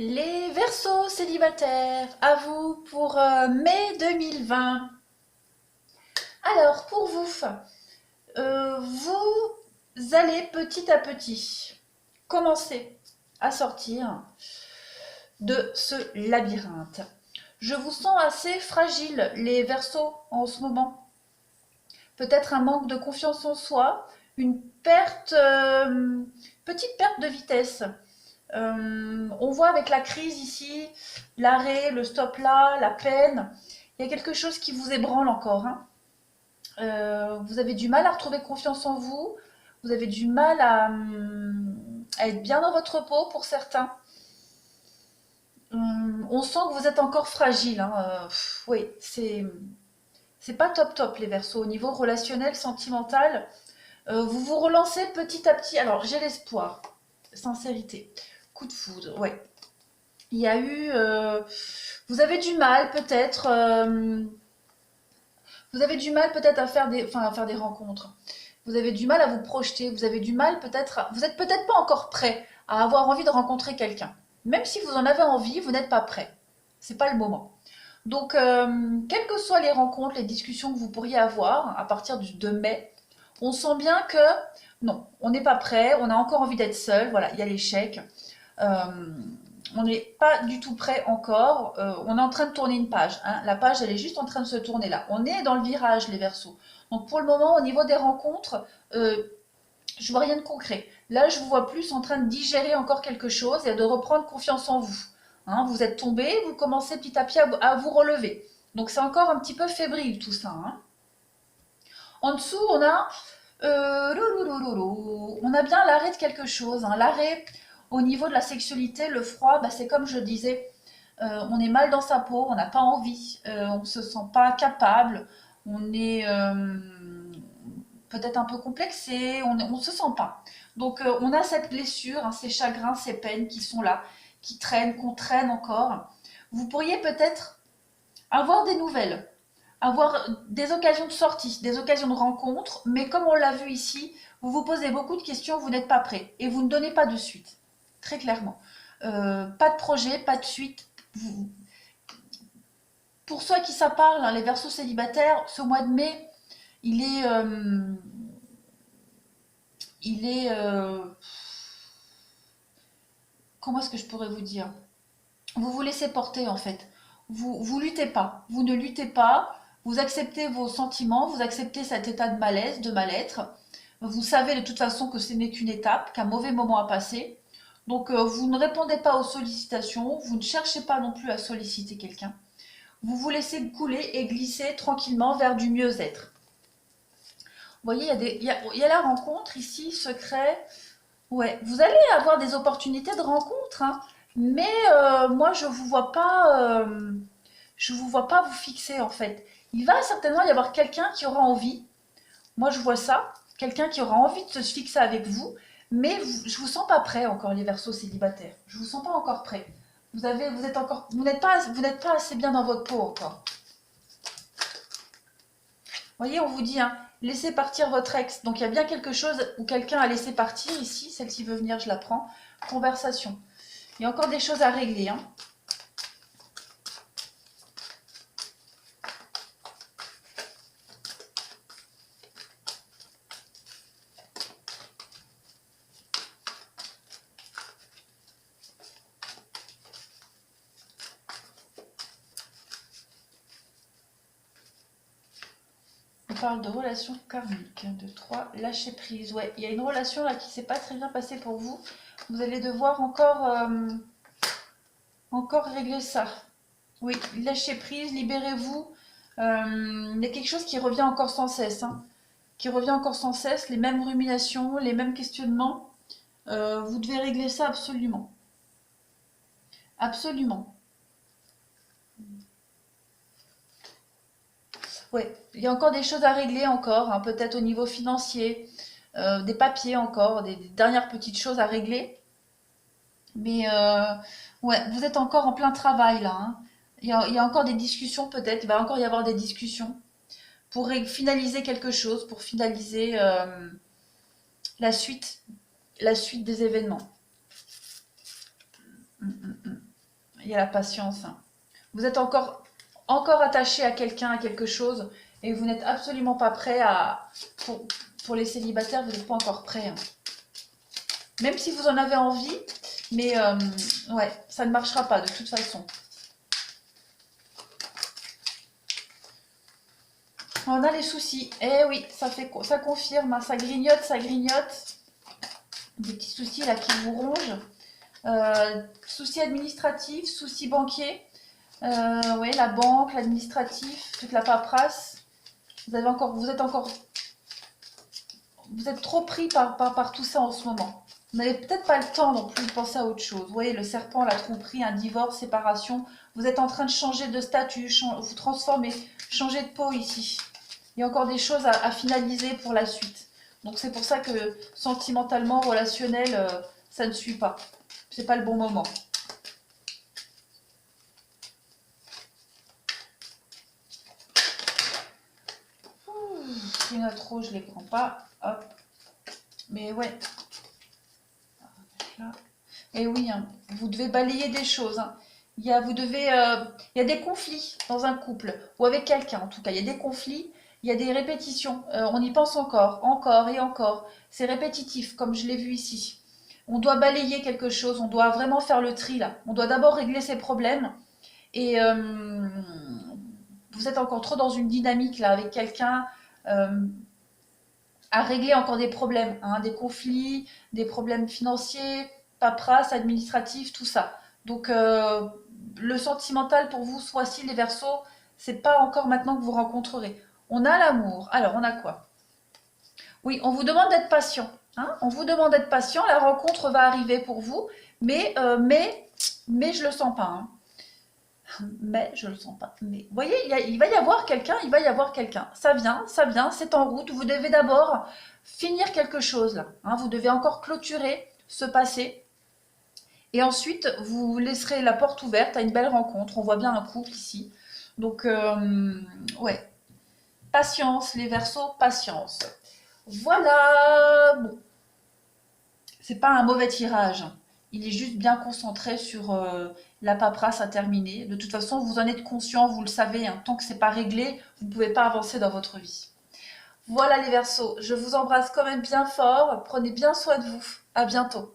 Les Verseaux célibataires, à vous pour mai 2020. Alors, pour vous, vous allez petit à petit commencer à sortir de ce labyrinthe. Je vous sens assez fragile, les Verseaux, en ce moment. Peut-être un manque de confiance en soi, une petite perte de vitesse. On voit avec la crise ici, l'arrêt, le stop là, la peine, il y a quelque chose qui vous ébranle encore, hein. Vous avez du mal à retrouver confiance en vous, vous avez du mal à être bien dans votre peau pour certains. On sent que vous êtes encore fragile, hein. Oui, c'est pas top top les Verseaux. Au niveau relationnel, sentimental, vous vous relancez petit à petit. Alors j'ai l'espoir, sincérité, coup de foudre, ouais. Il y a eu, vous avez du mal peut-être, à à faire des rencontres. Vous avez du mal à vous projeter. Vous avez du mal peut-être, vous êtes peut-être pas encore prêt à avoir envie de rencontrer quelqu'un. Même si vous en avez envie, vous n'êtes pas prêt. C'est pas le moment. Donc, quelles que soient les rencontres, les discussions que vous pourriez avoir à partir de mai, on sent bien que non, on n'est pas prêt, on a encore envie d'être seul. Voilà, il y a l'échec. Euh, on n'est pas du tout prêt encore. On est en train de tourner une page, hein. La page, elle est juste en train de se tourner là. On est dans le virage, les Verseaux. Donc pour le moment, au niveau des rencontres, je vois rien de concret. Là, je vous vois plus en train de digérer encore quelque chose et de reprendre confiance en vous. Hein, vous êtes tombé, vous commencez petit à petit à vous relever. Donc c'est encore un petit peu fébrile tout ça, hein. En dessous, on a on a bien l'arrêt de quelque chose, hein. L'arrêt au niveau de la sexualité, le froid, bah, c'est comme je disais, on est mal dans sa peau, on n'a pas envie, on ne se sent pas capable, on est peut-être un peu complexé, on ne se sent pas. Donc on a cette blessure, hein, ces chagrins, ces peines qui sont là, qui traînent, qu'on traîne encore. Vous pourriez peut-être avoir des nouvelles, avoir des occasions de sortie, des occasions de rencontre, mais comme on l'a vu ici, vous vous posez beaucoup de questions, vous n'êtes pas prêt et vous ne donnez pas de suite, très clairement. Pas de projet, pas de suite. Pour ceux à qui ça parle, hein, les Verseaux célibataires, ce mois de mai, il est, euh, il est, comment est-ce que je pourrais vous dire? Vous vous laissez porter en fait. Vous luttez pas, vous ne luttez pas. Vous acceptez vos sentiments, vous acceptez cet état de malaise, de mal-être. Vous savez de toute façon que ce n'est qu'une étape, qu'un mauvais moment a passé. Donc vous ne répondez pas aux sollicitations, vous ne cherchez pas non plus à solliciter quelqu'un. Vous vous laissez couler et glisser tranquillement vers du mieux-être. Vous voyez, il y a la rencontre ici, secret. Ouais, vous allez avoir des opportunités de rencontre, hein, mais moi je vous vois pas vous fixer en fait. Il va certainement y avoir quelqu'un qui aura envie. Moi je vois ça, quelqu'un qui aura envie de se fixer avec vous, mais je vous sens pas prêt encore les Verseaux célibataires. Je vous sens pas encore prêt. Vous n'êtes pas assez bien dans votre peau encore. Vous voyez, on vous dit, hein, laissez partir votre ex. Donc il y a bien quelque chose où quelqu'un a laissé partir ici. Celle-ci veut venir, je la prends. Conversation. Il y a encore des choses à régler, hein. On parle de relations karmiques, de 3 lâcher prise. Ouais, il y a une relation là qui ne s'est pas très bien passée pour vous. Vous allez devoir encore régler ça. Oui, lâchez prise, libérez-vous. Il y a quelque chose qui revient encore sans cesse, hein. Qui revient encore sans cesse, les mêmes ruminations, les mêmes questionnements. Vous devez régler ça absolument. Absolument. Oui, il y a encore des choses à régler encore, hein, peut-être au niveau financier, des papiers encore, des dernières petites choses à régler. Mais ouais, vous êtes encore en plein travail là, hein. Il y a encore des discussions peut-être, il va encore y avoir des discussions pour finaliser quelque chose, pour finaliser la suite, la suite des événements. il y a la patience. Hein. Vous êtes encore attaché à quelqu'un, à quelque chose, et vous n'êtes absolument pas prêt à... Pour les célibataires, vous n'êtes pas encore prêt. Hein. Même si vous en avez envie, mais ouais, ça ne marchera pas de toute façon. On a les soucis. Eh oui, ça confirme, hein, ça grignote, ça grignote. Des petits soucis là qui vous rongent. Soucis administratifs, soucis banquiers. Oui, la banque, l'administratif, toute la paperasse. Vous êtes trop pris par tout ça en ce moment. Vous n'avez peut-être pas le temps non plus de penser à autre chose. Vous voyez, le serpent, la tromperie, un divorce, séparation. Vous êtes en train de changer de statut, vous transformez, changer de peau ici. Il y a encore des choses à finaliser pour la suite. Donc c'est pour ça que sentimentalement, relationnel, ça ne suit pas. C'est pas le bon moment. Les notes rouges, je les prends pas. Hop. Mais ouais. Là. Et oui, hein, vous devez balayer des choses. Hein. Il y a des conflits dans un couple, ou avec quelqu'un en tout cas. Il y a des conflits, il y a des répétitions. On y pense encore et encore. C'est répétitif, comme je l'ai vu ici. On doit balayer quelque chose, on doit vraiment faire le tri là. On doit d'abord régler ses problèmes. Et vous êtes encore trop dans une dynamique là avec quelqu'un à régler encore des problèmes, hein, des conflits, des problèmes financiers, paperasse, administratif, tout ça. Donc le sentimental pour vous, soit-ci les Verseaux, c'est pas encore maintenant que vous rencontrerez. On a l'amour. Alors on a quoi? Oui, on vous demande d'être patient. Hein, on vous demande d'être patient. La rencontre va arriver pour vous, mais je le sens pas. Hein. Mais je le sens pas. Mais vous voyez, il va y avoir quelqu'un, il va y avoir quelqu'un. Ça vient, c'est en route. Vous devez d'abord finir quelque chose là. Hein, vous devez encore clôturer ce passé. Et ensuite, vous laisserez la porte ouverte à une belle rencontre. On voit bien un couple ici. Donc, ouais. Patience, les Verseaux, patience. Voilà. Bon. C'est pas un mauvais tirage. Il est juste bien concentré sur la paperasse à terminer. De toute façon, vous en êtes conscient, vous le savez. Hein, tant que c'est pas réglé, vous ne pouvez pas avancer dans votre vie. Voilà les Verseaux. Je vous embrasse quand même bien fort. Prenez bien soin de vous. À bientôt.